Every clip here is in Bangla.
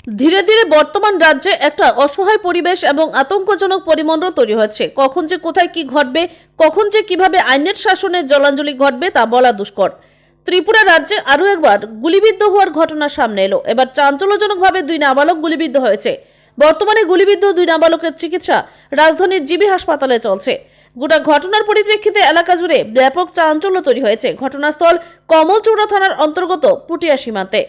ধীরে ধীরে বর্তমান রাজ্যে একটা অসহায় পরিবেশ এবং আতঙ্কজনক পরিমণ্ডল তৈরি হচ্ছে। কখন যে কোথায় কি ঘটবে, কখন যে কিভাবে আইনের শাসনের জলাঞ্জলি ঘটবে তা বলা দুষ্কর। ত্রিপুরা রাজ্যে আরও একবার গুলিবিদ্ধ হওয়ার ঘটনা সামনে এলো। এবার চাঞ্চল্যজনকভাবে 2 নাবালক গুলিবিদ্ধ হয়েছে। বর্তমানে গুলিবিদ্ধ 2 নাবালকের চিকিৎসা রাজধানীর জিবি হাসপাতালে চলছে। গোটা ঘটনার পরিপ্রেক্ষিতে এলাকা জুড়ে ব্যাপক চাঞ্চল্য তৈরি হয়েছে। ঘটনাস্থল কমলচৌড়া থানার অন্তর্গত পুটিয়া সীমান্তে।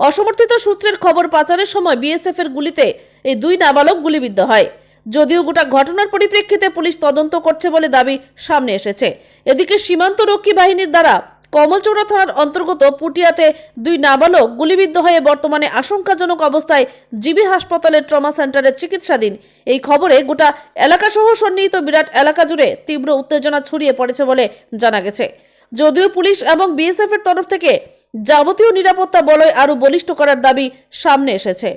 অসমর্থিত সূত্রের খবর পাচারের সময় বিএসএফ এর গুলিতে এই 2 নাবালক গুলিবিদ্ধ হয়। যদিও গোটা ঘটনার পরিপ্রেক্ষিতে পুলিশ তদন্ত করছে বলে দাবি সামনে এসেছে। এদিকে সীমান্ত রক্ষী বাহিনীর দ্বারা কমলচৌড়া থানার অন্তর্গত পুটিয়াতে 2 নাবালক গুলিবিদ্ধ হয়ে বর্তমানে আশঙ্কাজনক অবস্থায় জিবি হাসপাতালের ট্রমা সেন্টারে চিকিৎসাধীন। এই খবরে গোটা এলাকাসহ সন্নিহিত বিরাট এলাকা জুড়ে তীব্র উত্তেজনা ছড়িয়ে পড়েছে বলে জানা গেছে। যদিও পুলিশ এবং বিএসএফ এর তরফ থেকে যাবতীয় নিরাপত্তা বলয় আরো বলিষ্ঠ করার দাবি সামনে এসেছে।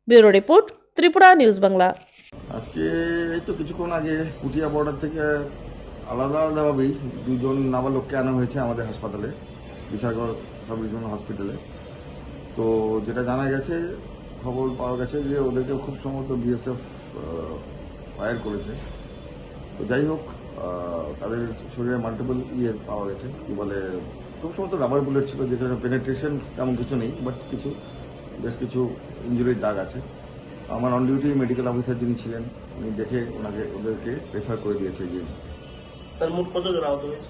Bureau report, Tripura news Bangla. আজকে এই তো কিছুক্ষণ আগে পুটিয়া বর্ডার থেকে আলাদাভাবেই 2 জন নাবালককে আনা হয়েছে আমাদের হাসপাতালে, বিশালগড় সাব রিজনাল হসপিটালে। তো যেটা জানা গেছে, খবর পাওয়া গেছে যে ওদেরকে খুব সম্ভবত বিএসএফ ফায়ার করেছে। তো যাই হোক, তাদের শরীরে মাল্টিপল পাওয়া গেছে, কি বলে, খুব সম্ভবত রাবার বুলেট ছিল, যেটা পেনেট্রেশন তেমন কিছু নেই, বাট বেশ কিছু ইঞ্জুরির দাগ আছে। আমার অন ডিউটি মেডিকেল অফিসার যিনি ছিলেন, উনি দেখে ওদেরকে রেফার করে দিয়েছে জিএমসি। স্যার, মোট কতজন আহত হয়েছে?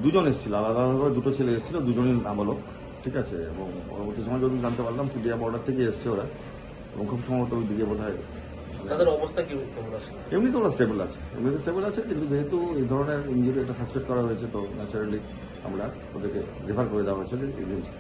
2 জন এসেছিল, আলাদাভাবে 2টো ছেলে এসেছিল, 2জনই নাবালক, ঠিক আছে। এবং পরবর্তী সময় যদি জানতে পারলাম পুটিয়া বর্ডার থেকে এসছে ওরা, এবং খুব সম্ভবত ওই দিকে বোধ হয় তাদের অবস্থা কি কেমন আছে? এমনিতে ওরা স্টেবল আছে, কিন্তু যেহেতু এই ধরনের ইঞ্জুরি একটা সাসপেক্ট করা হয়েছে, তো ন্যাচারালি আমরা ওদেরকে রেফার করে দেওয়া হয়েছে এজেন্সি।